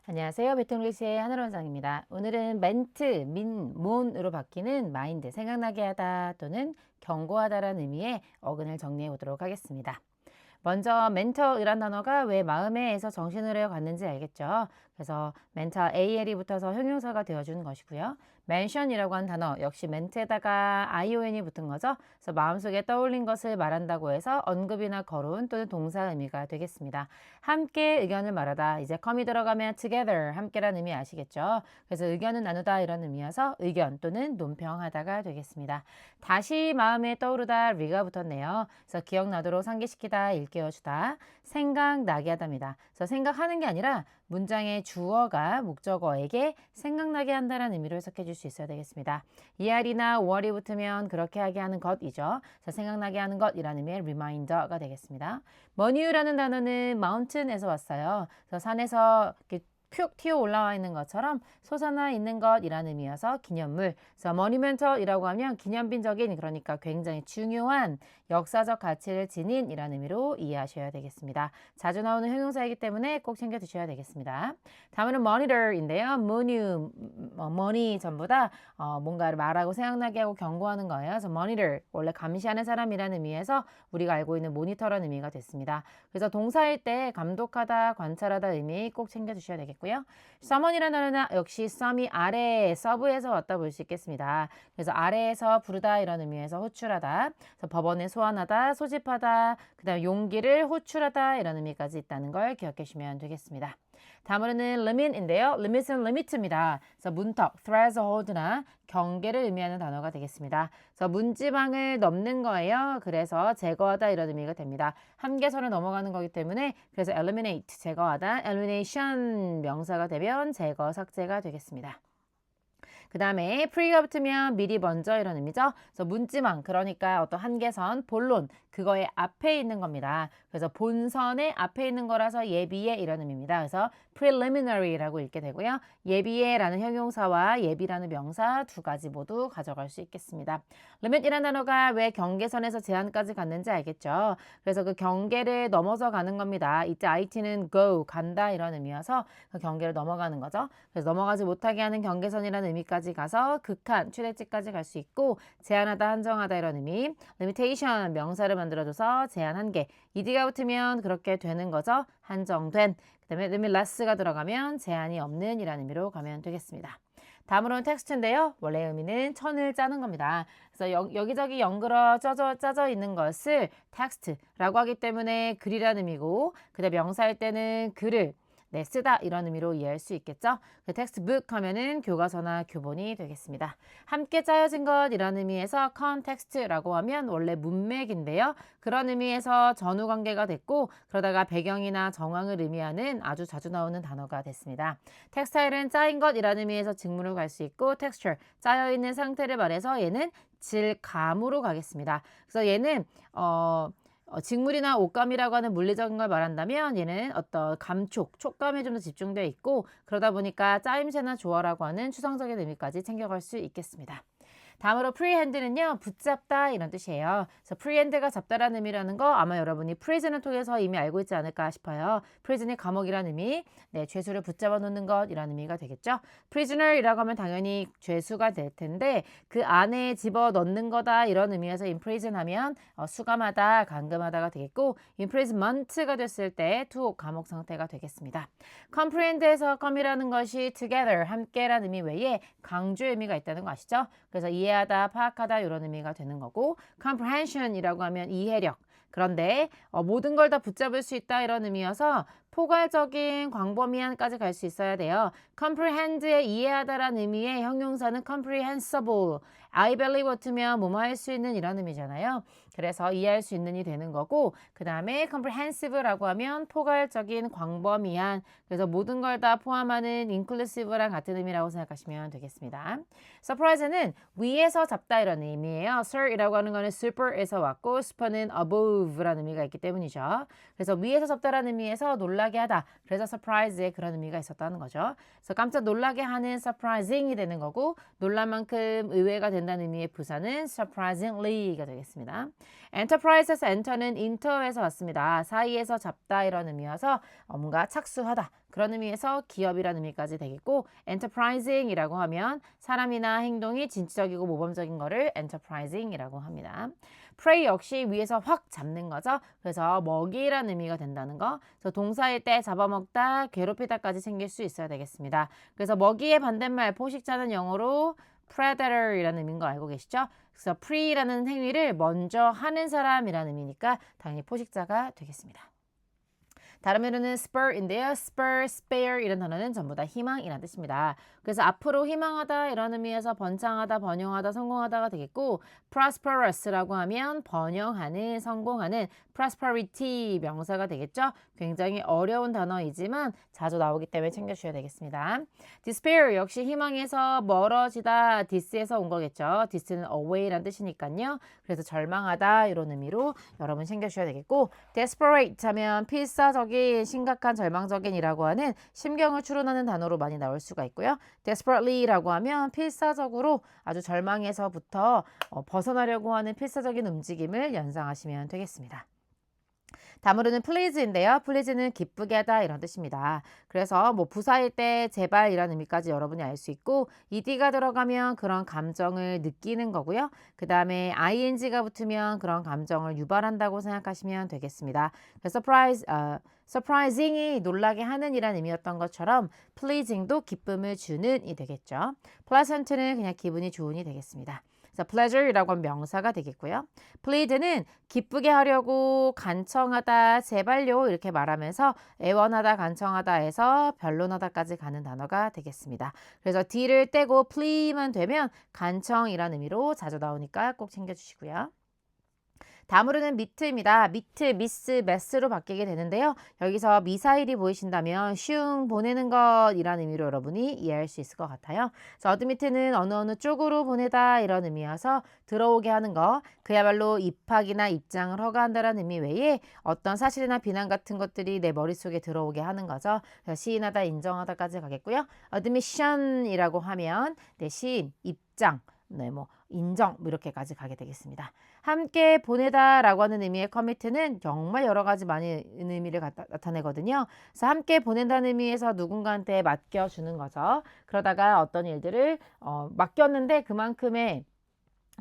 안녕하세요. 베통리스의 하늘원장입니다. 오늘은 멘트, 몬으로 바뀌는 마인드, 생각나게 하다 또는 경고하다라는 의미의 어근을 정리해 보도록 하겠습니다. 먼저 멘터이란 단어가 왜 마음에에서 정신으로 갔는지 알겠죠? 그래서 멘터 AL이 붙어서 형용사가 되어주는 것이고요. mention이라고 하는 단어 역시 멘트에다가 ION이 붙은 거죠. 그래서 마음속에 떠올린 것을 말한다고 해서 언급이나 거론 또는 동사 의미가 되겠습니다. 함께 의견을 말하다. 이제 come이 들어가면 together 함께라는 의미 아시겠죠? 그래서 의견을 나누다 이런 의미여서 의견 또는 논평하다가 되겠습니다. 다시 마음에 떠오르다 리가 붙었네요. 그래서 기억나도록 상기시키다, 일깨워주다, 생각나게 하답니다. 그래서 생각하는 게 아니라 문장의 주어가 목적어에게 생각나게 한다는 의미로 해석해 줄 수 있어야 되겠습니다. ER이나 OR이 붙으면 그렇게 하게 하는 것이죠. 그래서 생각나게 하는 것이라는 의미의 reminder가 되겠습니다. 머니유라는 단어는 mountain에서 왔어요. 그래서 산에서 이렇게 푹 튀어 올라와 있는 것처럼 솟아나 있는 것이라는 의미여서 기념물. 그래서 monumental이라고 하면 기념비적인, 그러니까 굉장히 중요한 역사적 가치를 지닌 이라는 의미로 이해하셔야 되겠습니다. 자주 나오는 형용사이기 때문에 꼭 챙겨 두셔야 되겠습니다. 다음은 monitor인데요. money 전부 다 뭔가를 말하고 생각나게 하고 경고하는 거예요. 그래서 monitor 원래 감시하는 사람이라는 의미에서 우리가 알고 있는 모니터라는 의미가 됐습니다. 그래서 동사일 때 감독하다, 관찰하다 의미 꼭 챙겨 두셔야 되겠고요. summon이라는 단어는 역시 some이 아래, 서브에서 왔다 볼 수 있겠습니다. 그래서 아래에서 부르다 이런 의미에서 호출하다. 그래서 법원에 소환하다, 소집하다, 그 다음 용기를 호출하다 이런 의미까지 있다는 걸 기억해 주시면 되겠습니다. 다음으로는 limit인데요. limit은 limit입니다. 그래서 문턱, threshold나 경계를 의미하는 단어가 되겠습니다. 그래서 문지방을 넘는 거예요. 그래서 제거하다 이런 의미가 됩니다. 한계선을 넘어가는 거기 때문에 그래서 eliminate, 제거하다, elimination 명사가 되면 제거, 삭제가 되겠습니다. 그 다음에 pre가 붙으면 미리 먼저 이런 의미죠. 그래서 문지망, 그러니까 어떤 한계선, 본론, 그거의 앞에 있는 겁니다. 그래서 본선의 앞에 있는 거라서 예비에 이런 의미입니다. 그래서 preliminary라고 읽게 되고요. 예비에라는 형용사와 예비라는 명사 두 가지 모두 가져갈 수 있겠습니다. limit이라는 단어가 왜 경계선에서 제한까지 갔는지 알겠죠? 그래서 그 경계를 넘어서 가는 겁니다. 이때 IT는 go, 간다 이런 의미여서 그 경계를 넘어가는 거죠. 그래서 넘어가지 못하게 하는 경계선이라는 의미까지 가서 극한, 최대치까지 갈 수 있고 제한하다, 한정하다 이런 의미. limitation 명사를 만들어줘서 제한, 한계. ed가 붙으면 그렇게 되는 거죠. 한정된. 그 다음에 limitless가 들어가면 제한이 없는 이라는 의미로 가면 되겠습니다. 다음으로는 텍스트인데요. 원래 의미는 천을 짜는 겁니다. 그래서 여기저기 연그러 짜져 있는 것을 텍스트라고 하기 때문에 글이라는 의미고, 그 다음에 명사일 때는 글을 쓰다 이런 의미로 이해할 수 있겠죠. 그 텍스트북 하면은 교과서나 교본이 되겠습니다. 함께 짜여진 것이라는 의미에서 컨텍스트라고 하면 원래 문맥인데요. 그런 의미에서 전후 관계가 됐고 그러다가 배경이나 정황을 의미하는 아주 자주 나오는 단어가 됐습니다. 텍스타일은 짜인 것이라는 의미에서 직문으로 갈 수 있고 텍스처, 짜여있는 상태를 말해서 얘는 질감으로 가겠습니다. 그래서 얘는 직물이나 옷감이라고 하는 물리적인 걸 말한다면 얘는 어떤 감촉, 촉감에 좀 더 집중되어 있고 그러다 보니까 짜임새나 조화라고 하는 추상적인 의미까지 챙겨갈 수 있겠습니다. 다음으로 freehand는요, 붙잡다 이런 뜻이에요. 그래서 freehand가 잡다라는 의미라는 거 아마 여러분이 prison을 통해서 이미 알고 있지 않을까 싶어요. prison이 감옥이라는 의미, 죄수를 붙잡아 놓는 것이라는 의미가 되겠죠. prisoner이라고 하면 당연히 죄수가 될 텐데 그 안에 집어 넣는 거다 이런 의미에서 imprison 하면 수감하다, 감금하다가 되겠고 imprisonment가 됐을 때 투옥, 감옥 상태가 되겠습니다. comprehend에서 come이라는 것이 together, 함께라는 의미 외에 강조 의미가 있다는 거 아시죠? 그래서 이해하다, 파악하다 이런 의미가 되는 거고 comprehension이라고 하면 이해력. 그런데 모든 걸 다 붙잡을 수 있다 이런 의미여서 포괄적인 광범위한까지 갈 수 있어야 돼요. comprehend의 이해하다라는 의미의 형용사는 comprehensible. I believe 붙으면 뭐뭐 할 수 있는 이런 의미잖아요. 그래서 이해할 수 있는이 되는 거고 그 다음에 comprehensive라고 하면 포괄적인, 광범위한, 그래서 모든 걸 다 포함하는 inclusive랑 같은 의미라고 생각하시면 되겠습니다. surprise는 위에서 잡다 이런 의미예요. sir이라고 하는 거는 super에서 왔고 super는 above라는 의미가 있기 때문이죠. 그래서 위에서 잡다라는 의미에서 놀라 놀라게 하다. 그래서 surprise에 그런 의미가 있었다는 거죠. 그래서 깜짝 놀라게 하는 surprising이 되는 거고 놀랄 만큼 의외가 된다는 의미의 부사는 surprisingly가 되겠습니다. enterprise에서 enter는 inter에서 왔습니다. 사이에서 잡다 이런 의미여서 뭔가 착수하다. 그런 의미에서 기업이라는 의미까지 되겠고 enterprising이라고 하면 사람이나 행동이 진취적이고 모범적인 거를 enterprising이라고 합니다. prey 역시 위에서 확 잡는 거죠. 그래서 먹이라는 의미가 된다는 거. 그래서 동사일 때 잡아먹다, 괴롭히다까지 챙길 수 있어야 되겠습니다. 그래서 먹이의 반대말 포식자는 영어로 predator이라는 의미인 거 알고 계시죠? 그래서 pre라는 행위를 먼저 하는 사람이라는 의미니까 당연히 포식자가 되겠습니다. 다른 me로는 spur인데요. spur, spare 이런 단어는 전부 다 희망이라는 뜻입니다. 그래서 앞으로 희망하다 이런 의미에서 번창하다, 번영하다, 성공하다가 되겠고 prosperous라고 하면 번영하는, 성공하는 prosperity 명사가 되겠죠. 굉장히 어려운 단어이지만 자주 나오기 때문에 챙겨주셔야 되겠습니다. despair 역시 희망에서 멀어지다, dis에서 온 거겠죠. dis는 away라는 뜻이니까요. 그래서 절망하다 이런 의미로 여러분 챙겨주셔야 되겠고 desperate 하면 필사적인 심각한 절망적인이라고 하는 심경을 추론하는 단어로 많이 나올 수가 있고요. desperately라고 하면 필사적으로 아주 절망에서부터 벗어나려고 하는 필사적인 움직임을 연상하시면 되겠습니다. 다음으로는 please인데요. please는 기쁘게 하다 이런 뜻입니다. 그래서 뭐 부사일 때 제발 이런 의미까지 여러분이 알 수 있고 ed가 들어가면 그런 감정을 느끼는 거고요. 그 다음에 ing가 붙으면 그런 감정을 유발한다고 생각하시면 되겠습니다. 그래서 surprising이 놀라게 하는 이란 의미였던 것처럼 pleasing도 기쁨을 주는 이 되겠죠. pleasant는 그냥 기분이 좋은이 되겠습니다. 그래서 pleasure이라고 하면 명사가 되겠고요. plead는 기쁘게 하려고 간청하다, 제발요 이렇게 말하면서 애원하다, 간청하다 해서 변론하다까지 가는 단어가 되겠습니다. 그래서 D를 떼고 plead만 되면 간청이라는 의미로 자주 나오니까 꼭 챙겨주시고요. 다음으로는 미트입니다. 미트, 미스, 메스로 바뀌게 되는데요. 여기서 미사일이 보이신다면 슝 보내는 것이라는 의미로 여러분이 이해할 수 있을 것 같아요. 그래서 어드미트는 어느 쪽으로 보내다 이런 의미여서 들어오게 하는 거, 그야말로 입학이나 입장을 허가한다라는 의미 외에 어떤 사실이나 비난 같은 것들이 내 머릿속에 들어오게 하는 거죠. 그래서 시인하다, 인정하다까지 가겠고요. admission이라고 하면 시인, 입장, 뭐 인정 이렇게까지 가게 되겠습니다. 함께 보내다라고 하는 의미의 commit는 정말 여러 가지 많은 의미를 나타내거든요. 그래서 함께 보낸다는 의미에서 누군가한테 맡겨주는 거죠. 그러다가 어떤 일들을 맡겼는데 그만큼의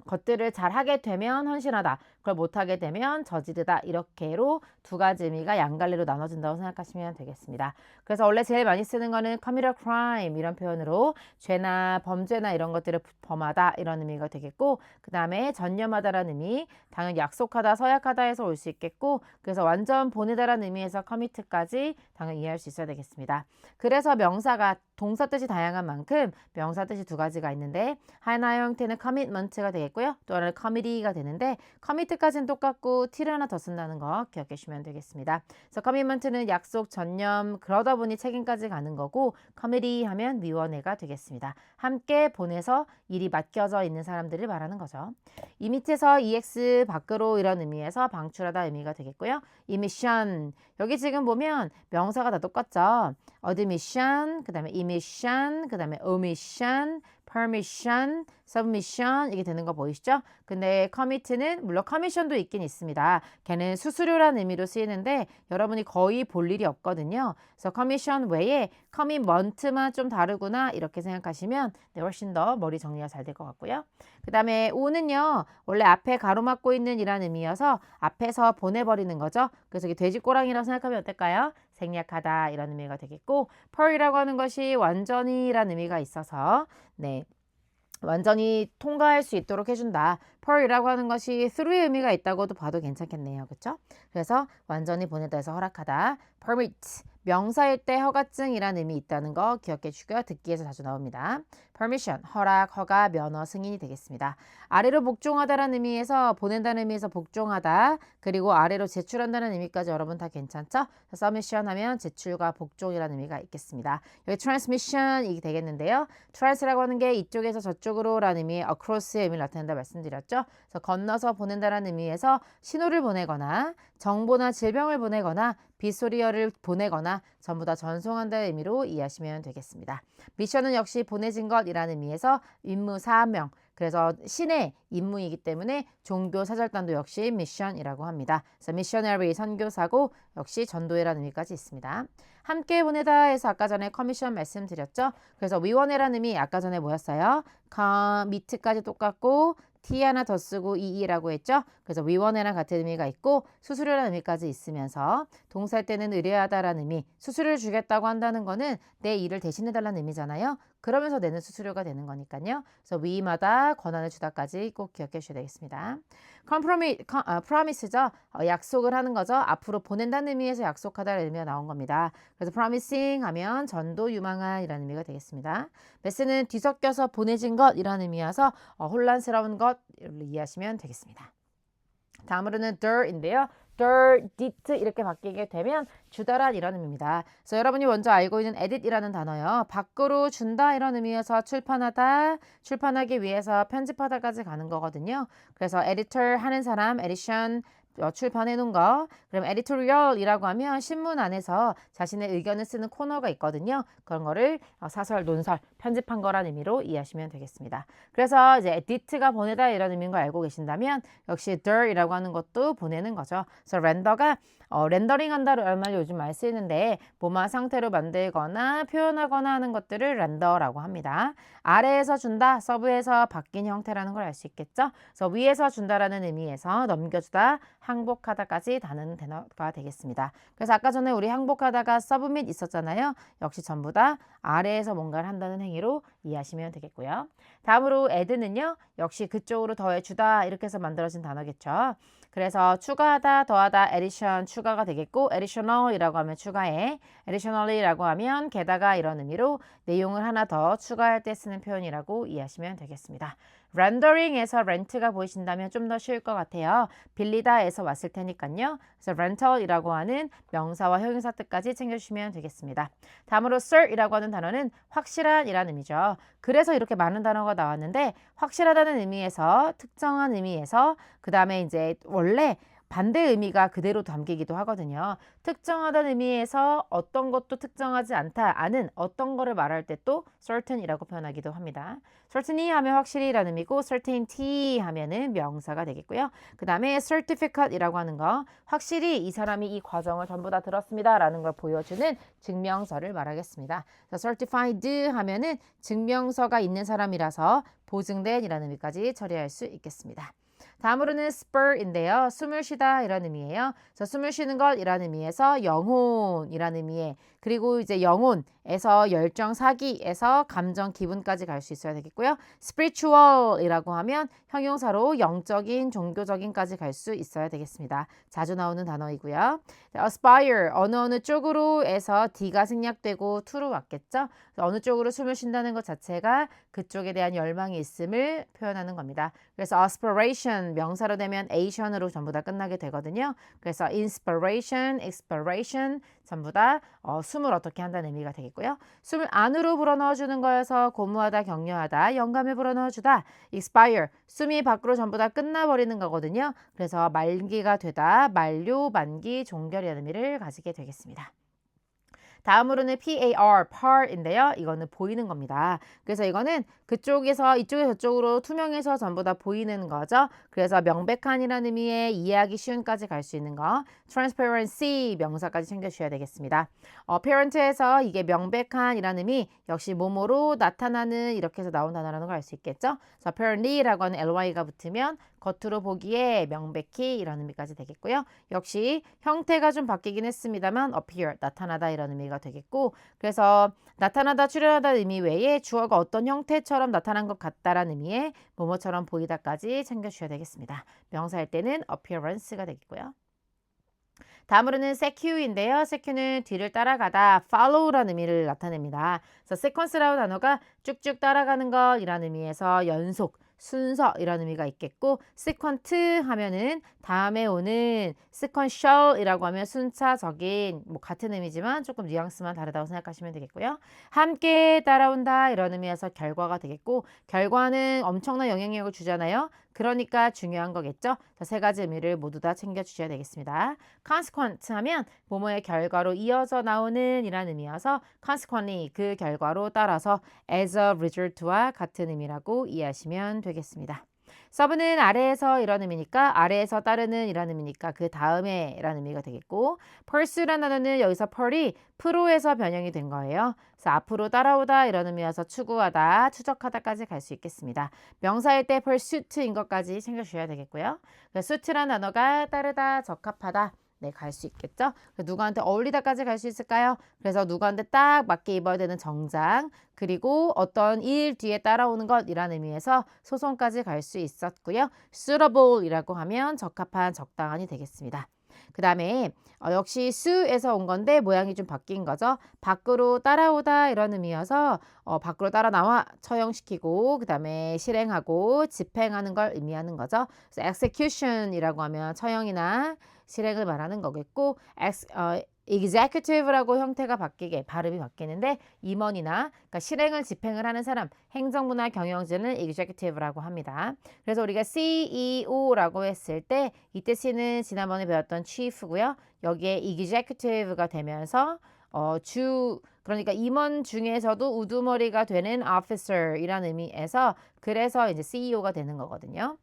것들을 잘 하게 되면 헌신하다. 그걸 못하게 되면 저지르다. 이렇게로 두 가지 의미가 양갈래로 나눠진다고 생각하시면 되겠습니다. 그래서 원래 제일 많이 쓰는 거는 committed crime 이런 표현으로 죄나 범죄나 이런 것들을 범하다 이런 의미가 되겠고 그 다음에 전념하다라는 의미 당연히 약속하다, 서약하다에서 올 수 있겠고 그래서 완전 보내다라는 의미에서 commit까지 당연히 이해할 수 있어야 되겠습니다. 그래서 명사가 동사 뜻이 다양한 만큼 명사 뜻이 두 가지가 있는데 하나 형태는 commitment가 되겠고요. 또 하나는 committee가 되는데 commit까지는 똑같고 t를 하나 더 쓴다는 거 기억해 주시면 되겠습니다. 그래서 commitment는 약속, 전념 그러다 보니 책임까지 가는 거고 committee 하면 위원회가 되겠습니다. 함께 보내서 일이 맡겨져 있는 사람들을 말하는 거죠. 이 밑에서 EX 밖으로 이런 의미에서 방출하다 의미가 되겠고요. emission 여기 지금 보면 명사가 다 똑같죠. admission, 그 다음에 emission, 그 다음에 omission, permission, submission 이게 되는 거 보이시죠? 근데 commit는 물론 commission도 있긴 있습니다. 걔는 수수료라는 의미로 쓰이는데 여러분이 거의 볼 일이 없거든요. 그래서 commission 외에 commitment만 좀 다르구나 이렇게 생각하시면 훨씬 더 머리 정리가 잘 될 것 같고요. 그 다음에 o는요. 원래 앞에 가로막고 있는 이라는 의미여서 앞에서 보내버리는 거죠. 그래서 이게 돼지꼬랑이라고 생각하면 어떨까요? 생략하다 이런 의미가 되겠고 per이라고 하는 것이 완전히라는 의미가 있어서 완전히 통과할 수 있도록 해준다. per이라고 하는 것이 through의 의미가 있다고도 봐도 괜찮겠네요. 그렇죠? 그래서 완전히 보내다 해서 허락하다. permit 명사일 때 허가증이라는 의미 있다는 거 기억해 주시고요. 듣기에서 자주 나옵니다. permission, 허락, 허가, 면허, 승인이 되겠습니다. 아래로 복종하다라는 의미에서 보낸다는 의미에서 복종하다 그리고 아래로 제출한다는 의미까지 여러분 다 괜찮죠? submission 하면 제출과 복종이라는 의미가 있겠습니다. 여기 transmission이 되겠는데요. trans라고 하는 게 이쪽에서 저쪽으로 라는 의미의 across의 의미를 나타낸다 말씀드렸죠. 그래서 건너서 보낸다라는 의미에서 신호를 보내거나 정보나 질병을 보내거나 빗소리어를 보내거나 전부 다 전송한다는 의미로 이해하시면 되겠습니다. 미션은 역시 보내진 것이라는 의미에서 임무 사명, 그래서 신의 임무이기 때문에 종교 사절단도 역시 미션이라고 합니다. 그래서 미셔너리 선교사고 역시 전도회라는 의미까지 있습니다. 함께 보내다 해서 아까 전에 커미션 말씀드렸죠. 그래서 위원회라는 의미 아까 전에 뭐였어요? 미트까지 똑같고 T 하나 더 쓰고 EE라고 했죠. 그래서 위원회랑 같은 의미가 있고 수수료라는 의미까지 있으면서 동사일 때는 의뢰하다라는 의미, 수수료를 주겠다고 한다는 거는 내 일을 대신해달라는 의미잖아요. 그러면서 내는 수수료가 되는 거니까요. 그래서 위임하다, 권한을 주다까지 꼭 기억해 주셔야 되겠습니다. promise죠. 약속을 하는 거죠. 앞으로 보낸다는 의미에서 약속하다라는 의미가 나온 겁니다. 그래서 promising 하면 전도 유망한이라는 의미가 되겠습니다. 메스는 뒤섞여서 보내진 것이라는 의미여서 혼란스러운 것을 이해하시면 되겠습니다. 다음으로는 dir인데요. did 이렇게 바뀌게 되면 주다란 이런 의미입니다. 그래서 여러분이 먼저 알고 있는 edit이라는 단어요. 밖으로 준다 이런 의미에서 출판하다, 출판하기 위해서 편집하다까지 가는 거거든요. 그래서 editor 하는 사람, edition 출판해 놓은 거. 그럼 editorial이라고 하면 신문 안에서 자신의 의견을 쓰는 코너가 있거든요. 그런 거를 사설, 논설, 편집한 거라는 의미로 이해하시면 되겠습니다. 그래서 이제 edit가 보내다 이런 의미인 걸 알고 계신다면 역시 dir이라고 하는 것도 보내는 거죠. 그래서 렌더가 렌더링 한다라는 말 요즘 많이 쓰이는데 뭐만 상태로 만들거나 표현하거나 하는 것들을 렌더라고 합니다. 아래에서 준다, 서브에서 바뀐 형태라는 걸 알 수 있겠죠. 그래서 위에서 준다라는 의미에서 넘겨주다, 항복하다까지 다는 단어가 되겠습니다. 그래서 아까 전에 우리 항복하다가 서브밋 있었잖아요. 역시 전부 다 아래에서 뭔가를 한다는 행위로 이해하시면 되겠고요. 다음으로 add는요. 역시 그쪽으로 더해주다 이렇게 해서 만들어진 단어겠죠. 그래서 추가하다, 더하다, addition, 추가가 되겠고 additional이라고 하면 추가해, additionally라고 하면 게다가 이런 의미로 내용을 하나 더 추가할 때 쓰는 표현이라고 이해하시면 되겠습니다. rendering에서 rent가 보이신다면 좀 더 쉬울 것 같아요. 빌리다에서 왔을 테니까요. 그래서 rental이라고 하는 명사와 형용사 뜻까지 챙겨주시면 되겠습니다. 다음으로 certa이라고 하는 단어는 확실한 이라는 의미죠. 그래서 이렇게 많은 단어가 나왔는데 확실하다는 의미에서 특정한 의미에서 그 다음에 이제 원래 반대 의미가 그대로 담기기도 하거든요. 특정하다는 의미에서 어떤 것도 특정하지 않다, 아는 어떤 거를 말할 때 또 certain이라고 표현하기도 합니다. certainly 하면 확실히라는 의미고 certainty 하면은 명사가 되겠고요. 그 다음에 certificate이라고 하는 거, 확실히 이 사람이 이 과정을 전부 다 들었습니다 라는 걸 보여주는 증명서를 말하겠습니다. certified 하면은 증명서가 있는 사람이라서 보증된 이라는 의미까지 처리할 수 있겠습니다. 다음으로는 spur인데요. 숨을 쉬다 이런 의미예요. 그래서 숨을 쉬는 것 이런 의미에서 영혼이라는 의미에, 그리고 이제 영혼에서 열정, 사기에서 감정, 기분까지 갈 수 있어야 되겠고요. spiritual이라고 하면 형용사로 영적인, 종교적인까지 갈 수 있어야 되겠습니다. 자주 나오는 단어이고요. aspire, 어느 쪽으로에서 D가 생략되고 to로 왔겠죠. 어느 쪽으로 숨을 쉰다는 것 자체가 그쪽에 대한 열망이 있음을 표현하는 겁니다. 그래서 aspiration 명사로 되면 ation으로 전부 다 끝나게 되거든요. 그래서 inspiration, expiration 전부 다 숨을 어떻게 한다는 의미가 되겠고요. 숨을 안으로 불어넣어주는 거여서 고무하다, 격려하다, 영감을 불어넣어주다, expire, 숨이 밖으로 전부 다 끝나버리는 거거든요. 그래서 말기가 되다, 만료, 만기, 종결이라는 의미를 가지게 되겠습니다. 다음으로는 PAR, par인데요. 이거는 보이는 겁니다. 그래서 이거는 그쪽에서 이쪽에서 저쪽으로 투명해서 전부 다 보이는 거죠. 그래서 명백한이라는 의미의 이해하기 쉬운까지 갈 수 있는 거. transparency 명사까지 챙겨주셔야 되겠습니다. apparent에서 이게 명백한이라는 의미 역시 뭐뭐로 나타나는 이렇게 해서 나온 단어라는 걸 알 수 있겠죠. 그래서 apparently라고 하는 ly가 붙으면 겉으로 보기에 명백히 이런 의미까지 되겠고요. 역시 형태가 좀 바뀌긴 했습니다만 appear, 나타나다 이런 의미가 되겠고, 그래서 나타나다, 출현하다 의미 외에 주어가 어떤 형태처럼 나타난 것 같다라는 의미의 뭐뭐처럼 보이다까지 챙겨주셔야 되겠습니다. 명사일 때는 appearance가 되겠고요. 다음으로는 seque인데요. seque는 뒤를 따라가다, follow라는 의미를 나타냅니다. 그래서 sequence라는 단어가 쭉쭉 따라가는 것이라는 의미에서 연속, 순서 이런 의미가 있겠고, sequent 하면은 다음에 오는, sequential이라고 하면 순차적인, 뭐 같은 의미지만 조금 뉘앙스만 다르다고 생각하시면 되겠고요. 함께 따라온다 이런 의미에서 결과가 되겠고, 결과는 엄청난 영향력을 주잖아요. 그러니까 중요한 거겠죠. 자, 세 가지 의미를 모두 다 챙겨주셔야 되겠습니다. consequent 하면 뭐뭐의 결과로 이어서 나오는 이란 의미여서 consequently 그 결과로 따라서 as a result와 같은 의미라고 이해하시면 되겠습니다. 서브는 아래에서 이런 의미니까 아래에서 따르는 이런 의미니까 그 다음에 라는 의미가 되겠고 pursue라는 단어는 여기서 pur이 프로에서 변형이 된 거예요. 그래서 앞으로 따라오다 이런 의미여서 추구하다, 추적하다까지 갈 수 있겠습니다. 명사일 때 pursuit인 것까지 챙겨주셔야 되겠고요. suit라는 단어가 따르다, 적합하다 네, 갈 수 있겠죠. 누구한테 어울리다까지 갈 수 있을까요? 그래서 누구한테 딱 맞게 입어야 되는 정장 그리고 어떤 일 뒤에 따라오는 것이라는 의미에서 소송까지 갈 수 있었고요. suitable이라고 하면 적합한, 적당한이 되겠습니다. 그 다음에 역시 su에서 온 건데 모양이 좀 바뀐 거죠. 밖으로 따라오다 이런 의미여서 밖으로 따라 나와 처형시키고 그 다음에 실행하고 집행하는 걸 의미하는 거죠. 그래서 execution이라고 하면 처형이나 실행을 말하는 거겠고 executive라고 형태가 바뀌게 발음이 바뀌는데 임원이나 그러니까 실행을 집행을 하는 사람 행정부나 경영진을 executive라고 합니다. 그래서 우리가 CEO라고 했을 때 이때 C는 지난번에 배웠던 chief고요. 여기에 executive가 되면서 그러니까 임원 중에서도 우두머리가 되는 officer이라는 의미에서 그래서 이제 CEO가 되는 거거든요.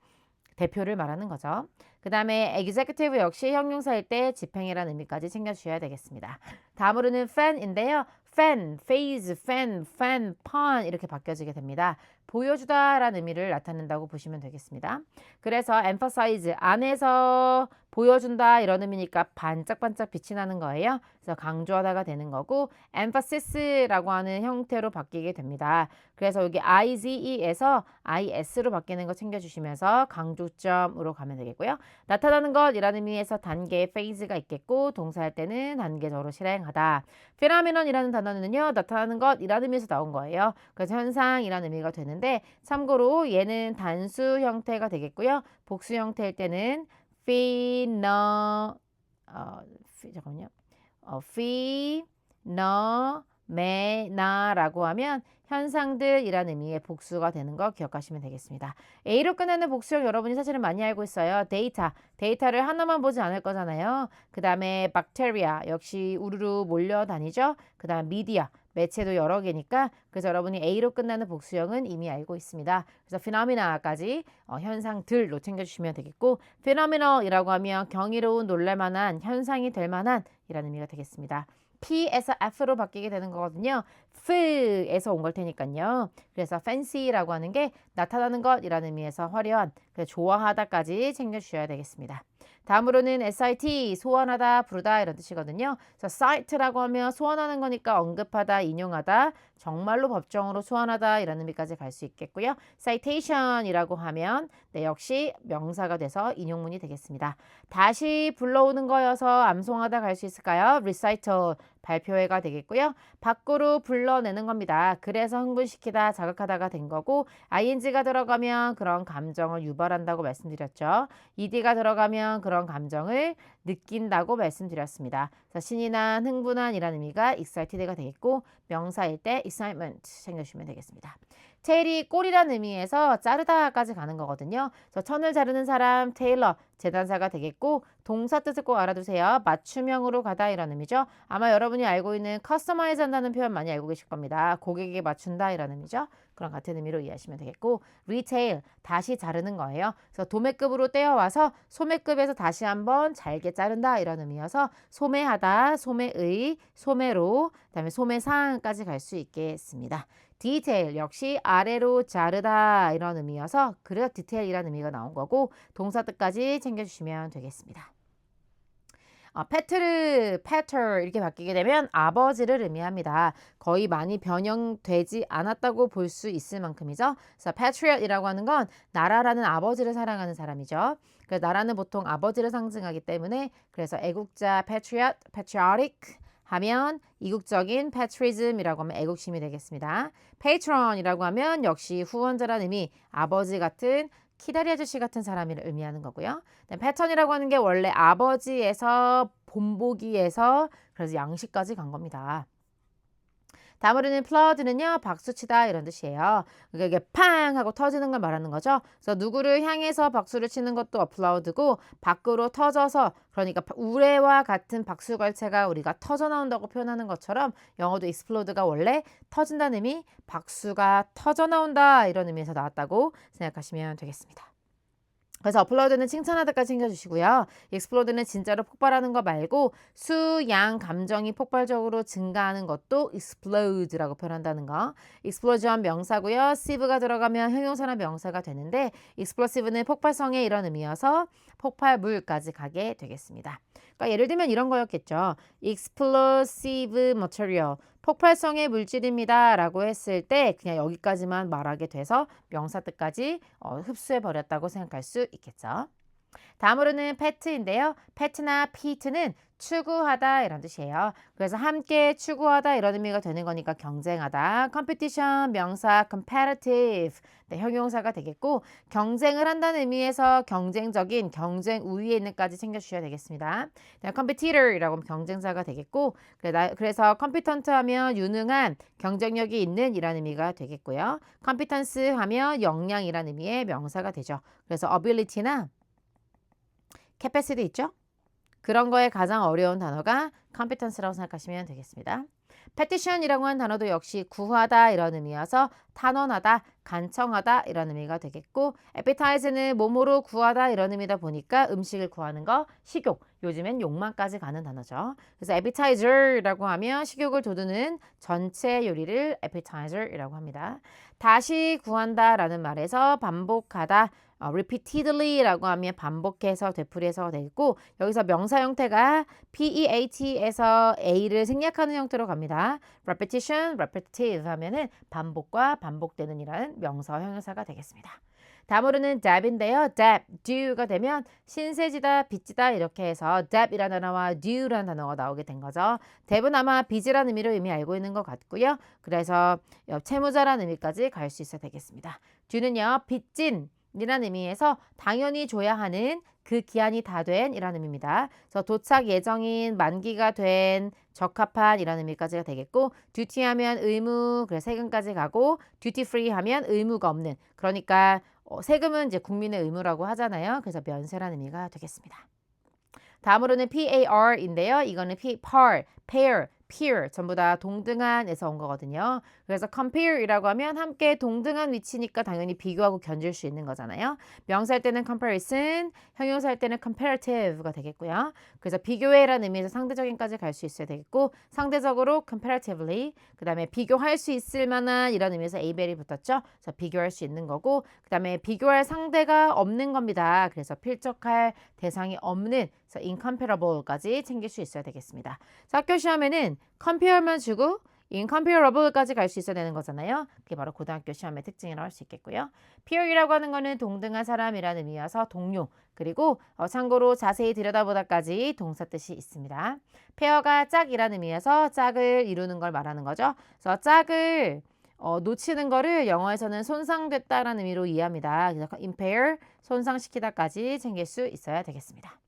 대표를 말하는 거죠. 그 다음에 executive 역시 형용사일 때 집행이라는 의미까지 챙겨주셔야 되겠습니다. 다음으로는 fan인데요. fan, phase, fan, pan 이렇게 바뀌어지게 됩니다. 보여주다라는 의미를 나타낸다고 보시면 되겠습니다. 그래서 emphasize, 안에서 보여준다 이런 의미니까 반짝반짝 빛이 나는 거예요. 그래서 강조하다가 되는 거고 emphasis,라고 하는 형태로 바뀌게 됩니다. 그래서 여기 IZE에서 IS로 바뀌는 거 챙겨주시면서 강조점으로 가면 되겠고요. 나타나는 것이라는 의미에서 단계 phase가 있겠고 동사할 때는 단계적으로 실행하다. phenomenon이라는 단어는요. 나타나는 것이라는 의미에서 나온 거예요. 그래서 현상이라는 의미가 되는데 참고로 얘는 단수 형태가 되겠고요. 복수 형태일 때는 잠깐만요. phenomena,라고 하면 현상들이라는 의미의 복수가 되는 거 기억하시면 되겠습니다. A로 끝나는 복수형 여러분이 사실은 많이 알고 있어요. 데이터를 하나만 보지 않을 거잖아요. 그 다음에 bacteria 역시 우르르 몰려다니죠. 그 다음 media 매체도 여러 개니까 그래서 여러분이 A로 끝나는 복수형은 이미 알고 있습니다. 그래서 phenomena까지 현상들로 챙겨주시면 되겠고 phenomenal이라고 하면 경이로운 놀랄만한 현상이 될 만한 이라는 의미가 되겠습니다. P에서 F로 바뀌게 되는 거거든요. F에서 온 걸 테니까요. 그래서 fancy라고 하는 게 나타나는 것이라는 의미에서 화려한, 좋아하다까지 챙겨주셔야 되겠습니다. 다음으로는 SIT, 소원하다, 부르다 이런 뜻이거든요. 그래서 cite라고 하면 소원하는 거니까 언급하다, 인용하다, 정말로 법정으로 소환하다 이런 의미까지 갈 수 있겠고요. citation이라고 하면 역시 명사가 돼서 인용문이 되겠습니다. 다시 불러오는 거여서 암송하다 갈 수 있을까요? recital, 발표회가 되겠고요. 밖으로 불러내는 겁니다. 그래서 흥분시키다, 자극하다가 된 거고 ing가 들어가면 그런 감정을 유발한다고 말씀드렸죠. ed가 들어가면 그런 감정을 느낀다고 말씀드렸습니다. 신이 난, 흥분한 이라는 의미가 excited가 되겠고 명사일 때 excitement 챙겨주시면 되겠습니다. 테일이 꼬리라는 의미에서 자르다까지 가는 거거든요. 천을 자르는 사람, 테일러, 재단사가 되겠고 동사 뜻을 꼭 알아두세요. 맞춤형으로 가다 이런 의미죠. 아마 여러분이 알고 있는 커스터마이즈 한다는 표현 많이 알고 계실 겁니다. 고객에게 맞춘다 이런 의미죠. 그런 같은 의미로 이해하시면 되겠고 리테일, 다시 자르는 거예요. 그래서 도매급으로 떼어와서 소매급에서 다시 한번 잘게 자른다 이런 의미여서 소매하다, 소매의, 소매로, 그다음에 소매상까지 갈 수 있겠습니다. 디테일 역시 아래로 자르다 이런 의미여서 그래서 디테일이라는 의미가 나온 거고 동사 뜻까지 챙겨주시면 되겠습니다. 패터 이렇게 바뀌게 되면 아버지를 의미합니다. 거의 많이 변형되지 않았다고 볼 수 있을 만큼이죠. 그래서 patriot이라고 하는 건 나라라는 아버지를 사랑하는 사람이죠. 그래서 나라는 보통 아버지를 상징하기 때문에 그래서 애국자 patriotic 하면 이국적인 patriotism이라고 하면 애국심이 되겠습니다. patron이라고 하면 역시 후원자라는 의미, 아버지 같은 키다리 아저씨 같은 사람을 의미하는 거고요. 패턴이라고 하는 게 원래 아버지에서 본보기에서 그래서 양식까지 간 겁니다. 다음으로는 applaud는요, 박수치다 이런 뜻이에요. 그러니까 이게 팡 하고 터지는 걸 말하는 거죠. 그래서 누구를 향해서 박수를 치는 것도 applaud고 밖으로 터져서 그러니까 우레와 같은 박수갈채가 우리가 터져 나온다고 표현하는 것처럼 영어도 explode가 원래 터진다는 의미, 박수가 터져 나온다 이런 의미에서 나왔다고 생각하시면 되겠습니다. 그래서 applaud는 칭찬하다까지 챙겨주시고요. explode는 진짜로 폭발하는 거 말고 수, 양, 감정이 폭발적으로 증가하는 것도 explode라고 표현한다는 거. explosion 명사고요. sieve가 들어가면 형용사나 명사가 되는데 explosive는 폭발성의 이런 의미여서 폭발물까지 가게 되겠습니다. 그러니까 예를 들면 이런 거였겠죠. explosive material, 폭발성의 물질입니다 라고 했을 때 그냥 여기까지만 말하게 돼서 명사 뜻까지 흡수해 버렸다고 생각할 수 있겠죠. 다음으로는 pet인데요. pet나 pete는 추구하다 이런 뜻이에요. 그래서 함께 추구하다 이런 의미가 되는 거니까 경쟁하다. competition 명사 competitive 네, 형용사가 되겠고 경쟁을 한다는 의미에서 경쟁적인 경쟁 우위에 있는까지 챙겨주셔야 되겠습니다. competitor이라고 하면 경쟁자가 되겠고 그래서 competent 하면 유능한 경쟁력이 있는 이라는 의미가 되겠고요. competence 하면 역량이라는 의미의 명사가 되죠. 그래서 ability나 capacity 있죠? 그런 거에 가장 어려운 단어가 competence라고 생각하시면 되겠습니다. petition이라고 하는 단어도 역시 구하다 이런 의미여서 탄원하다, 간청하다 이런 의미가 되겠고 appetize는 몸으로 구하다 이런 의미다 보니까 음식을 구하는 거 식욕, 요즘엔 욕망까지 가는 단어죠. 그래서 appetizer라고 하면 식욕을 돋우는 전체 요리를 appetizer이라고 합니다. 다시 구한다라는 말에서 반복하다 repeatedly라고 하면 반복해서 되풀이해서 되고 여기서 명사 형태가 PEAT에서 A를 생략하는 형태로 갑니다. repetition, repetitive 하면은 반복과 반복되는 이라는 명사 형용사가 되겠습니다. 다음으로는 dab인데요. dab, do가 되면 신세지다, 빚지다 이렇게 해서 dab이라는 단어와 do라는 단어가 나오게 된 거죠. dab은 아마 빚이라는 의미로 이미 알고 있는 것 같고요. 그래서 채무자라는 의미까지 갈 수 있어야 되겠습니다. do는요. 빚진 이라는 의미에서 당연히 줘야 하는 그 기한이 다 된 이라는 의미입니다. 그래서 도착 예정인 만기가 된 적합한 이라는 의미까지가 되겠고 듀티 하면 의무 그래서 세금까지 가고 듀티 프리 하면 의무가 없는 그러니까 세금은 이제 국민의 의무라고 하잖아요. 그래서 면세라는 의미가 되겠습니다. 다음으로는 PAR인데요. 이거는 par, pair, peer 전부 다 동등한에서 온 거거든요. 그래서 compare이라고 하면 함께 동등한 위치니까 당연히 비교하고 견줄 수 있는 거잖아요. 명사할 때는 comparison, 형용사할 때는 comparative가 되겠고요. 그래서 비교해라는 의미에서 상대적인까지 갈 수 있어야 되겠고 상대적으로 comparatively 그 다음에 비교할 수 있을 만한 이런 의미에서 abel이 붙었죠. 그래서 비교할 수 있는 거고 그 다음에 비교할 상대가 없는 겁니다. 그래서 필적할 대상이 없는 그래서 incomparable까지 챙길 수 있어야 되겠습니다. 자, 학교 시험에는 compare만 주고 incomparable까지 갈 수 있어야 되는 거잖아요. 그게 바로 고등학교 시험의 특징이라고 할 수 있겠고요. peer이라고 하는 거는 동등한 사람이라는 의미여서 동료 그리고 참고로 자세히 들여다보다까지 동사 뜻이 있습니다. 페어가 짝이라는 의미여서 짝을 이루는 걸 말하는 거죠. 그래서 짝을 놓치는 거를 영어에서는 손상됐다라는 의미로 이해합니다. 그래서 impair, 손상시키다까지 챙길 수 있어야 되겠습니다.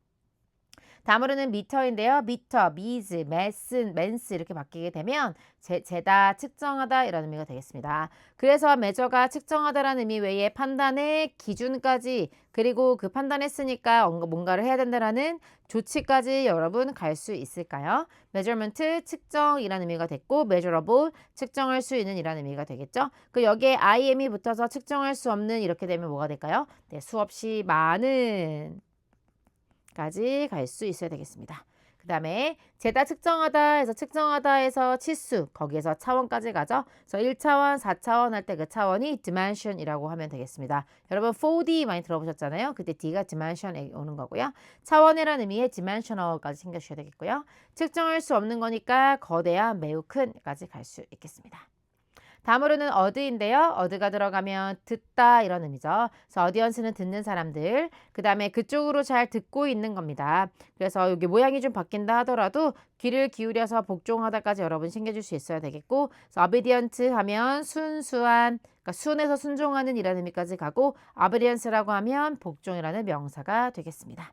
다음으로는 미터인데요. 미터, 미즈, 맨스 이렇게 바뀌게 되면 재다, 측정하다 이런 의미가 되겠습니다. 그래서 measure가 측정하다라는 의미 외에 판단의 기준까지 그리고 그 판단했으니까 뭔가를 해야 된다라는 조치까지 여러분 갈 수 있을까요? measurement, 측정이라는 의미가 됐고 measurable, 측정할 수 있는 이라는 의미가 되겠죠. 그 여기에 IM이 붙어서 측정할 수 없는 이렇게 되면 뭐가 될까요? 네, 수없이 많은 까지 갈 수 있어야 되겠습니다. 그 다음에 재다 측정하다 해서 측정하다 해서 치수 거기에서 차원까지 가죠. 그래서 1차원, 4차원 할 때 그 차원이 dimension이라고 하면 되겠습니다. 여러분 4D 많이 들어보셨잖아요. 그때 D가 dimension에 오는 거고요. 차원이라는 의미의 dimensional까지 챙겨주셔야 되겠고요. 측정할 수 없는 거니까 거대한 매우 큰까지 갈 수 있겠습니다. 다음으로는 어드인데요. 어드가 들어가면 듣다 이런 의미죠. 그래서 어디언스는 듣는 사람들. 그 다음에 그쪽으로 잘 듣고 있는 겁니다. 그래서 여기 모양이 좀 바뀐다 하더라도 귀를 기울여서 복종하다까지 여러분 챙겨줄 수 있어야 되겠고 그래서 obedient 하면 순수한 그러니까 순에서 순종하는 이라는 의미까지 가고 obedience라고 하면 복종이라는 명사가 되겠습니다.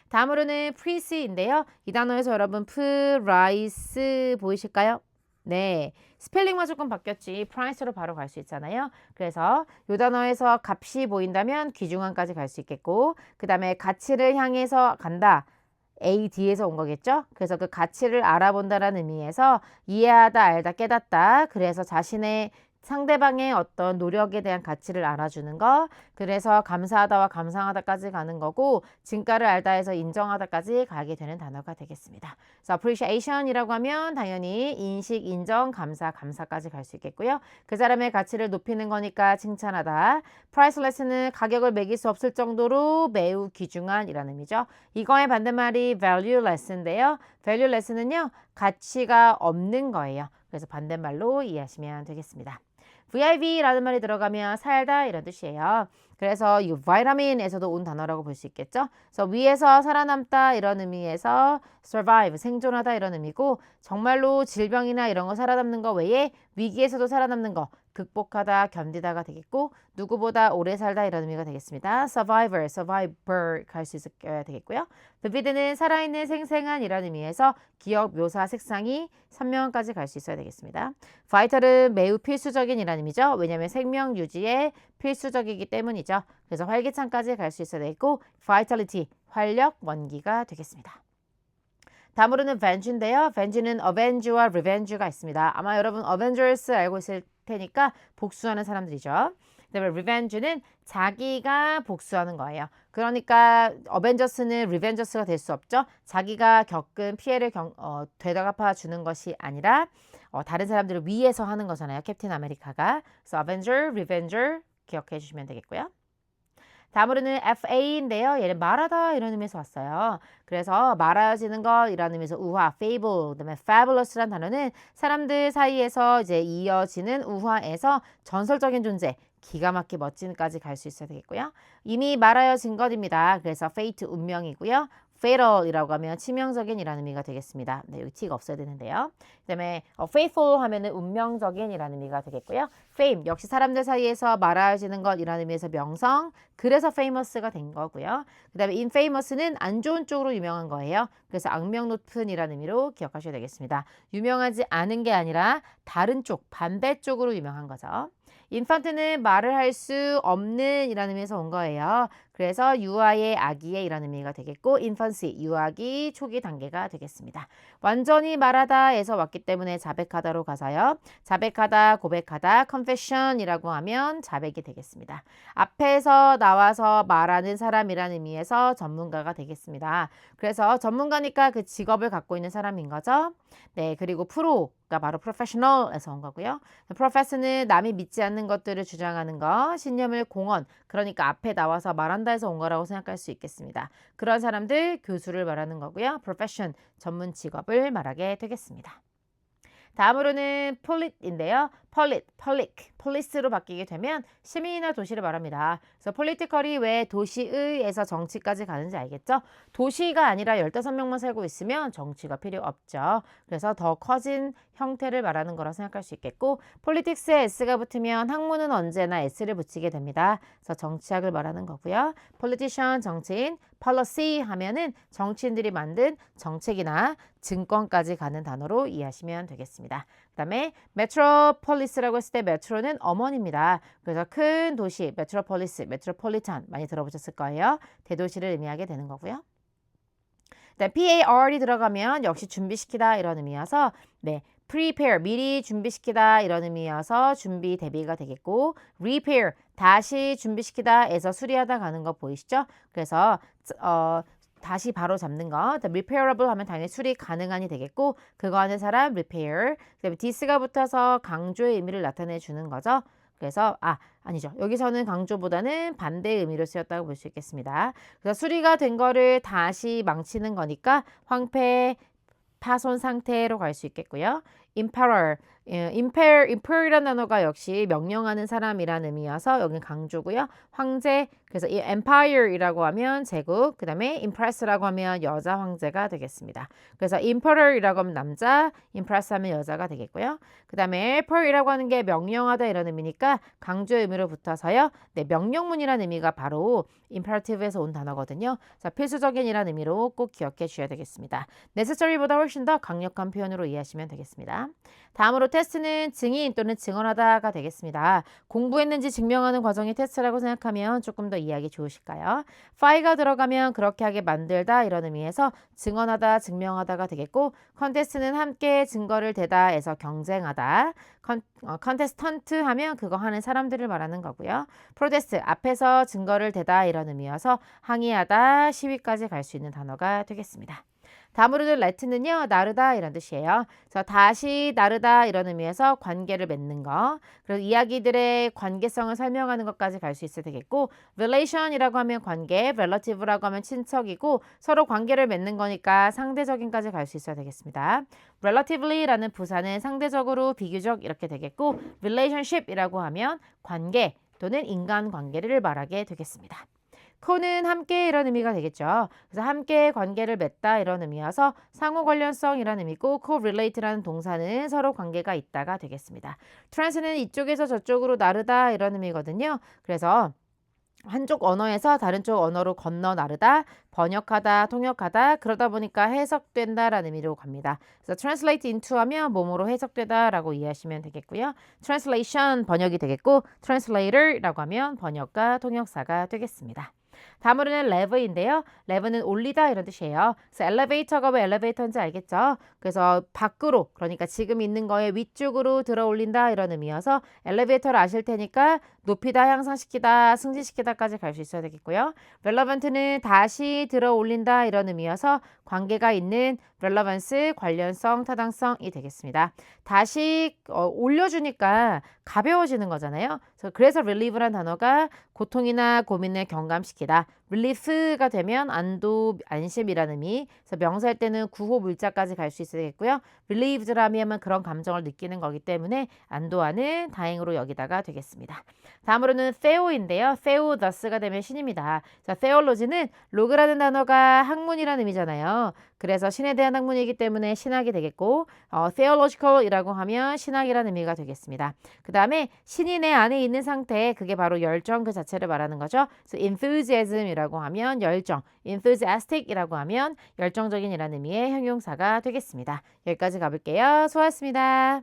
다음으로는 prece인데요. 이 단어에서 여러분 price 보이실까요? 네, 스펠링만 조금 바뀌었지 price로 바로 갈 수 있잖아요. 그래서 이 단어에서 값이 보인다면 귀중한까지 갈 수 있겠고 그 다음에 가치를 향해서 간다. AD에서 온 거겠죠? 그래서 그 가치를 알아본다라는 의미에서 이해하다, 알다, 깨닫다. 그래서 자신의 상대방의 어떤 노력에 대한 가치를 알아주는 거. 그래서 감사하다와 감상하다까지 가는 거고 진가를 알다 해서 인정하다까지 가게 되는 단어가 되겠습니다. 그래서 appreciation이라고 하면 당연히 인식, 인정, 감사, 감사까지 갈 수 있겠고요. 그 사람의 가치를 높이는 거니까 칭찬하다. priceless는 가격을 매길 수 없을 정도로 매우 귀중한이라는 의미죠. 이거의 반대말이 valueless인데요. valueless는요, 가치가 없는 거예요. 그래서 반대말로 이해하시면 되겠습니다. VIV라는 말이 들어가면 살다 이런 뜻이에요. 그래서 이 vitamin에서도 온 단어라고 볼 수 있겠죠. 그래서 위에서 살아남다 이런 의미에서 survive, 생존하다 이런 의미고 정말로 질병이나 이런 거 살아남는 거 외에 위기에서도 살아남는 거 극복하다, 견디다가 되겠고 누구보다 오래 살다 이런 의미가 되겠습니다. survivor, survivor 갈 수 있어야 되겠고요. vivid는 살아있는 생생한 이런 의미에서 기억, 묘사, 색상이 선명한까지 갈 수 있어야 되겠습니다. vital은 매우 필수적인 이란 의미죠. 왜냐하면 생명 유지에 필수적이기 때문이죠. 그래서 활기찬까지 갈 수 있어야 되겠고 vitality, 활력, 원기가 되겠습니다. 다음으로는 venge인데요. venge는 avenge와 revenge가 있습니다. 아마 여러분 avengers 알고 있을 테니까 복수하는 사람들이죠. 그다음에 revenge는 자기가 복수하는 거예요. 그러니까 avengers는 revengers가 될 수 없죠. 자기가 겪은 피해를 되갚아 주는 것이 아니라 다른 사람들을 위해서 하는 거잖아요. 캡틴 아메리카가. 그래서 avenger, revenger 기억해 주시면 되겠고요. 다음으로는 FA인데요. 얘는 말하다 이런 의미에서 왔어요. 그래서 말하지는 것 이런 의미에서 우화, fable, 그다음에 fabulous란 단어는 사람들 사이에서 이제 이어지는 우화에서 전설적인 존재, 기가 막히게 멋진까지 갈 수 있어야 되겠고요. 이미 말하여진 것입니다. 그래서 fate 운명이고요. fatal이라고 하면 치명적인 이라는 의미가 되겠습니다. 네, 여기 t가 없어야 되는데요. 그다음에 faithful 하면은 운명적인 이라는 의미가 되겠고요. fame 역시 사람들 사이에서 말하여지는 것 이라는 의미에서 명성, 그래서 famous가 된 거고요. 그다음에 infamous는 안 좋은 쪽으로 유명한 거예요. 그래서 악명 높은 이라는 의미로 기억하셔야 되겠습니다. 유명하지 않은 게 아니라 다른 쪽, 반대 쪽으로 유명한 거죠. 인fan트는 말을 할 수 없는 이라는 의미에서 온 거예요. 그래서 유아의 아기의 이라는 의미가 되겠고 infancy, 유아기 초기 단계가 되겠습니다. 완전히 말하다에서 왔기 때문에 자백하다로 가서요. 자백하다, 고백하다, confession이라고 하면 자백이 되겠습니다. 앞에서 나와서 말하는 사람이라는 의미에서 전문가가 되겠습니다. 그래서 전문가니까 그 직업을 갖고 있는 사람인 거죠. 네, 그리고 프로가 바로 professional에서 온 거고요. profess는 남이 믿지 않는 것들을 주장하는 거, 신념을 공언, 그러니까 앞에 나와서 말한다 해서 온 거라고 생각할 수 있겠습니다. 그런 사람들 교수를 말하는 거고요. profession, 전문 직업을 말하게 되겠습니다. 다음으로는 polit인데요. police로 바뀌게 되면 시민이나 도시를 말합니다. 그래서 political이 왜 도시의에서 정치까지 가는지 알겠죠? 도시가 아니라 15명만 살고 있으면 정치가 필요 없죠. 그래서 더 커진 형태를 말하는 거라 생각할 수 있겠고 politics에 s가 붙으면 학문은 언제나 s를 붙이게 됩니다. 그래서 정치학을 말하는 거고요. politician, 정치인, policy 하면은 정치인들이 만든 정책이나 증권까지 가는 단어로 이해하시면 되겠습니다. 그 다음에 metropolis라고 했을 때 metro는 어머니입니다. 그래서 큰 도시, metropolis, metropolitan 많이 들어보셨을 거예요. 대도시를 의미하게 되는 거고요. PAR이 들어가면 역시 준비시키다 이런 의미여서 네, prepare 미리 준비시키다 이런 의미여서 준비 대비가 되겠고 repair 다시 준비시키다에서 수리하다 가는 거 보이시죠? 그래서 다시 바로 잡는 거. repairable 하면 당연히 수리 가능한이 되겠고 그거 하는 사람 repair. 그다음에 this가 붙어서 강조의 의미를 나타내 주는 거죠. 그래서 아니죠. 여기서는 강조보다는 반대의 의미로 쓰였다고 볼 수 있겠습니다. 그래서 수리가 된 거를 다시 망치는 거니까 황폐, 파손 상태로 갈 수 있겠고요. imperil, imperil이라는 단어가 역시 명령하는 사람이라는 의미여서 여기 강조고요. 황제, 그래서 이 empire이라고 하면 제국, 그 다음에 impress라고 하면 여자 황제가 되겠습니다. 그래서 emperor이라고 하면 남자, impress 하면 여자가 되겠고요. 그 다음에 emperor이라고 하는 게 명령하다 이런 의미니까 강조의 의미로 붙어서요. 네, 명령문이라는 의미가 바로 imperative에서 온 단어거든요. 자, 필수적인 이라는 의미로 꼭 기억해 주셔야 되겠습니다. necessary보다 훨씬 더 강력한 표현으로 이해하시면 되겠습니다. 다음으로 테스트는 증인 또는 증언하다가 되겠습니다. 공부했는지 증명하는 과정이 테스트라고 생각하면 조금 더 이해하기 좋으실까요? fi가 들어가면 그렇게 하게 만들다 이런 의미에서 증언하다, 증명하다가 되겠고 컨테스트는 함께 증거를 대다에서 경쟁하다. 컨테스턴트 하면 그거 하는 사람들을 말하는 거고요. 프로테스트 앞에서 증거를 대다 이런 의미여서 항의하다, 시위까지 갈 수 있는 단어가 되겠습니다. 다음으로는 레트는요, 나르다 이런 뜻이에요. 그래서 다시 나르다 이런 의미에서 관계를 맺는 거. 그래서 이야기들의 관계성을 설명하는 것까지 갈 수 있어야 되겠고, relation이라고 하면 관계, relative라고 하면 친척이고 서로 관계를 맺는 거니까 상대적인까지 갈 수 있어야 되겠습니다. relatively라는 부사는 상대적으로, 비교적 이렇게 되겠고, relationship이라고 하면 관계 또는 인간관계를 말하게 되겠습니다. 코는 함께 이런 의미가 되겠죠. 그래서 함께 관계를 맺다 이런 의미여서 상호 관련성이라는 의미고 correlate라는 동사는 서로 관계가 있다가 되겠습니다. trans는 이쪽에서 저쪽으로 나르다 이런 의미거든요. 그래서 한쪽 언어에서 다른 쪽 언어로 건너 나르다, 번역하다, 통역하다 그러다 보니까 해석된다라는 의미로 갑니다. 그래서 translate into 하면 몸으로 해석되다라고 이해하시면 되겠고요. translation 번역이 되겠고 translator라고 하면 번역가, 통역사가 되겠습니다. 다음으로는 level인데요. level은 올리다 이런 뜻이에요. 그래서 엘리베이터가 왜 엘리베이터인지 알겠죠? 그래서 밖으로 그러니까 지금 있는 거에 위쪽으로 들어 올린다 이런 의미여서 엘리베이터를 아실 테니까 높이다, 향상시키다, 승진시키다까지 갈 수 있어야 되겠고요. relevant는 다시 들어 올린다 이런 의미여서 관계가 있는 relevance, 관련성, 타당성이 되겠습니다. 다시 올려주니까 가벼워지는 거잖아요. 그래서 relieve란 단어가 고통이나 고민을 경감시키다. relief가 되면 안도, 안심이라는 의미. 그래서 명사일 때는 구호 물자까지 갈 수 있겠고요. relieved라면 그런 감정을 느끼는 거기 때문에 안도하는, 다행으로 여기다가 되겠습니다. 다음으로는 theo인데요. theo thus가 되면 신입니다. 자, theology는 로그라는 단어가 학문이라는 의미잖아요. 그래서 신에 대한 학문이기 때문에 신학이 되겠고 theological이라고 하면 신학이라는 의미가 되겠습니다. 그 다음에 신이 내 안에 있는 상태, 그게 바로 열정 그 자체를 말하는 거죠. 그래서 enthusiasm이라고 하면 열정, enthusiastic이라고 하면 열정적인이라는 의미의 형용사가 되겠습니다. 여기까지 가볼게요. 수고하셨습니다.